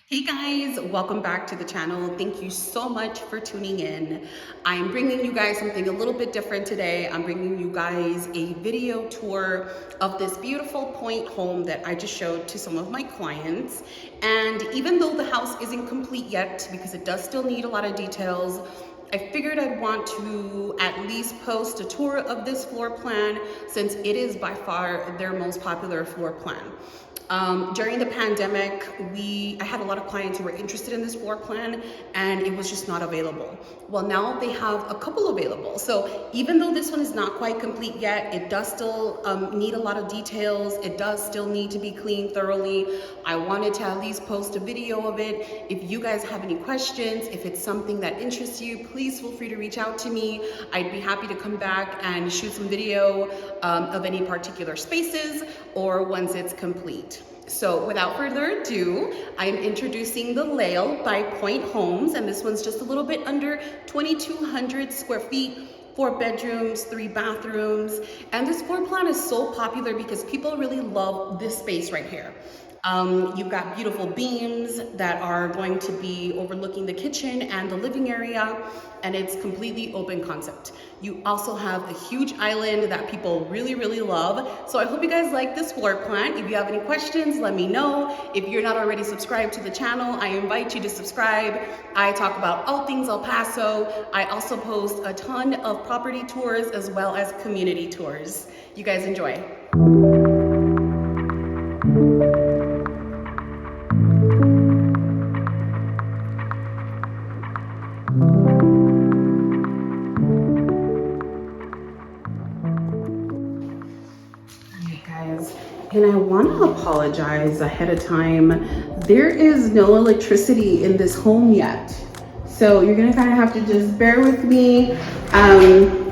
Hey guys, welcome back to the channel. Thank you so much for tuning in. I'm bringing you guys something a little bit different today. I'm bringing you guys a video tour of this beautiful Pointe home that I just showed to some of my clients. And even though the house isn't complete yet, because it does still need a lot of details, I figured I'd want to at least post a tour of this floor plan since it is by far their most popular floor plan. During the pandemic, I had a lot of clients who were interested in this floor plan and it was just not available. Well, now they have a couple available. So even though this one is not quite complete yet, it does still need a lot of details. It does still need to be cleaned thoroughly. I wanted to at least post a video of it. If you guys have any questions, if it's something that interests you, please feel free to reach out to me. I'd be happy to come back and shoot some video of any particular spaces or once it's complete. So without further ado, I'm introducing the Lail by Pointe Homes, and this one's just a little bit under 2,200 square feet, 4 bedrooms, 3 bathrooms. And this floor plan is so popular because people really love this space right here. You've got beautiful beams that are going to be overlooking the kitchen and the living area, and it's completely open concept. You also have a huge island that people really, really love. So I hope you guys like this floor plan. If you have any questions, let me know. If you're not already subscribed to the channel, I invite you to subscribe. I talk about all things El Paso. I also post a ton of property tours as well as community tours. You guys enjoy. And I want to apologize ahead of time. There is no electricity in this home yet. So you're gonna kind of have to just bear with me.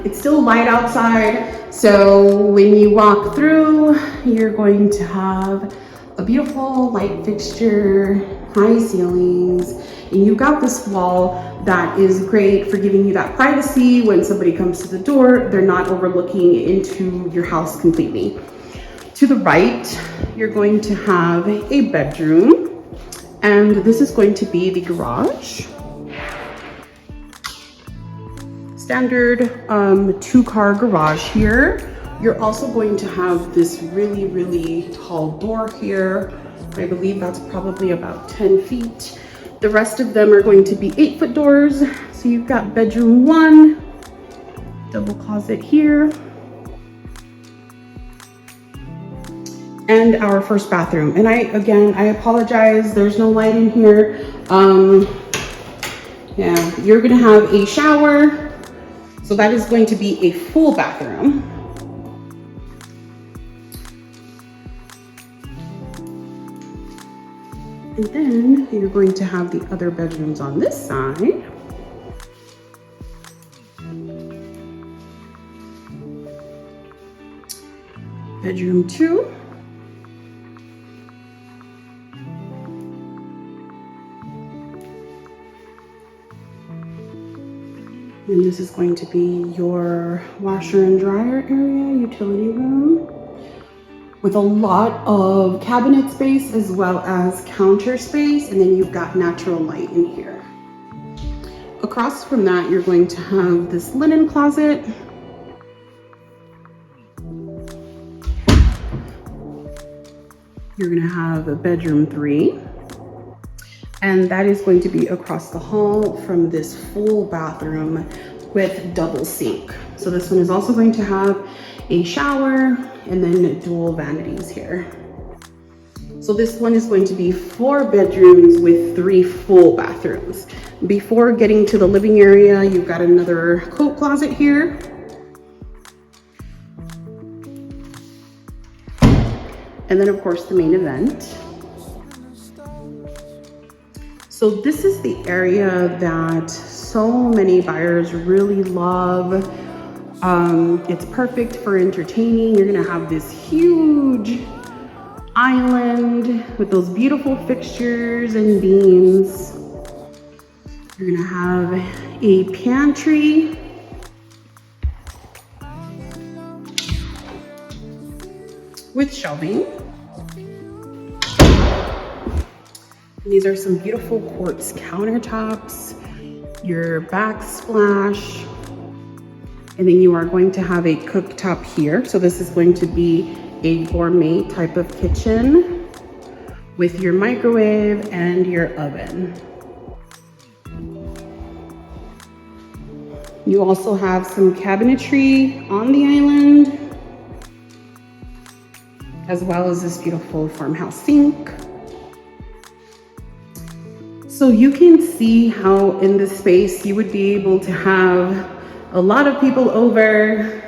It's still light outside. So when you walk through, you're going to have a beautiful light fixture, high ceilings, and you've got this wall that is great for giving you that privacy. When somebody comes to the door, they're not overlooking into your house completely. To the right, you're going to have a bedroom, and this is going to be the garage. Standard 2-car garage here. You're also going to have this really, really tall door here. I believe that's probably about 10 feet. The rest of them are going to be 8-foot doors. So you've got bedroom 1, double closet here, and our first bathroom. And I apologize, there's no light in here. Yeah, you're gonna have a shower. So that is going to be a full bathroom. And then you're going to have the other bedrooms on this side. Bedroom 2. And this is going to be your washer and dryer area, utility room, with a lot of cabinet space as well as counter space. And then you've got natural light in here. Across from that, you're going to have this linen closet. You're gonna have a bedroom 3. And that is going to be across the hall from this full bathroom with double sink. So this one is also going to have a shower and then dual vanities here. So this one is going to be 4 bedrooms with 3 full bathrooms. Before getting to the living area, you've got another coat closet here. And then of course the main event. So this is the area that so many buyers really love. It's perfect for entertaining. You're gonna have this huge island with those beautiful fixtures and beams. You're gonna have a pantry. With shelving. And these are some beautiful quartz countertops, your backsplash, and then you are going to have a cooktop here. So this is going to be a gourmet type of kitchen with your microwave and your oven. You also have some cabinetry on the island, as well as this beautiful farmhouse sink. So you can see how in this space you would be able to have a lot of people over.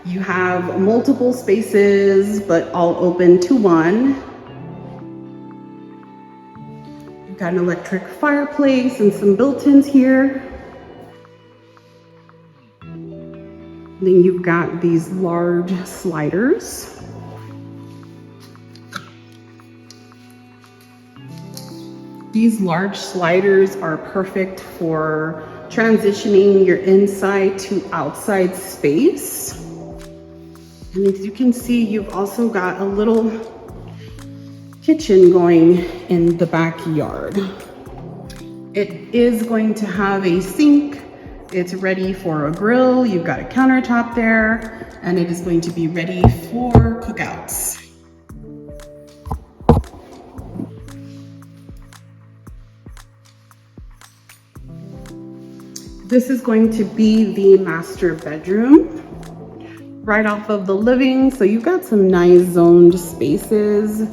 You have multiple spaces, but all open to one. You've got an electric fireplace and some built-ins here. Then you've got these large sliders. These large sliders are perfect for transitioning your inside to outside space. And as you can see, you've also got a little kitchen going in the backyard. It is going to have a sink. It's ready for a grill. You've got a countertop there, and it is going to be ready for cookouts. This is going to be the master bedroom right off of the living. So you've got some nice zoned spaces.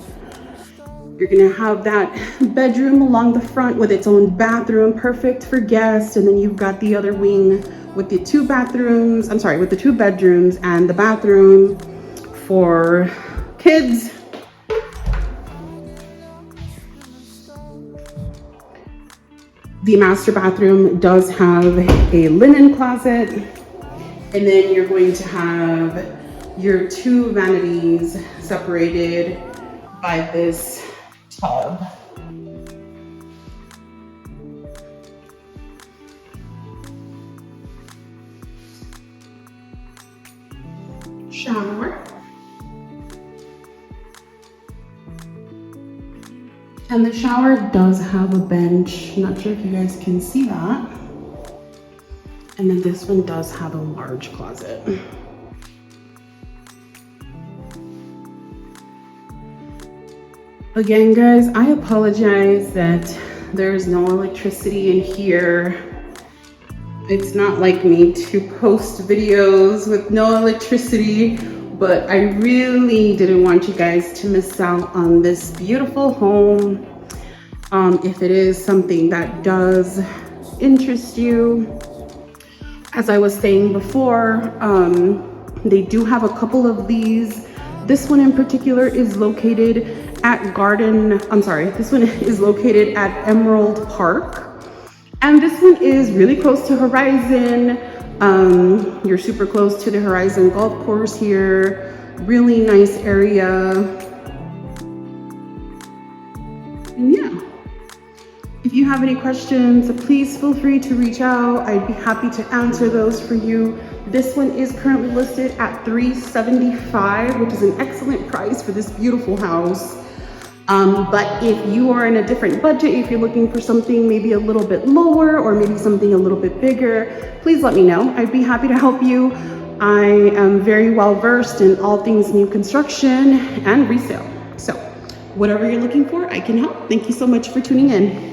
You're gonna have that bedroom along the front with its own bathroom, perfect for guests. And then you've got the other wing with the two bedrooms and the bathroom for kids. The master bathroom does have a linen closet, and then you're going to have your two vanities separated by this tub. Shower. And the shower does have a bench. Not sure if you guys can see that. And then this one does have a large closet. Again, guys, I apologize that there's no electricity in here. It's not like me to post videos with no electricity, but I really didn't want you guys to miss out on this beautiful home. If it is something that does interest you, as I was saying before, they do have a couple of these. This one in particular is located at this one is located at Emerald Park. And this one is really close to Horizon. You're super close to the Horizon Golf Course here. Really nice area. And yeah, if you have any questions, please feel free to reach out. I'd be happy to answer those for you. This one is currently listed at $375, which is an excellent price for this beautiful house. But if you are in a different budget, if you're looking for something maybe a little bit lower or maybe something a little bit bigger, please let me know. I'd be happy to help you. I am very well versed in all things new construction and resale. So whatever you're looking for, I can help. Thank you so much for tuning in.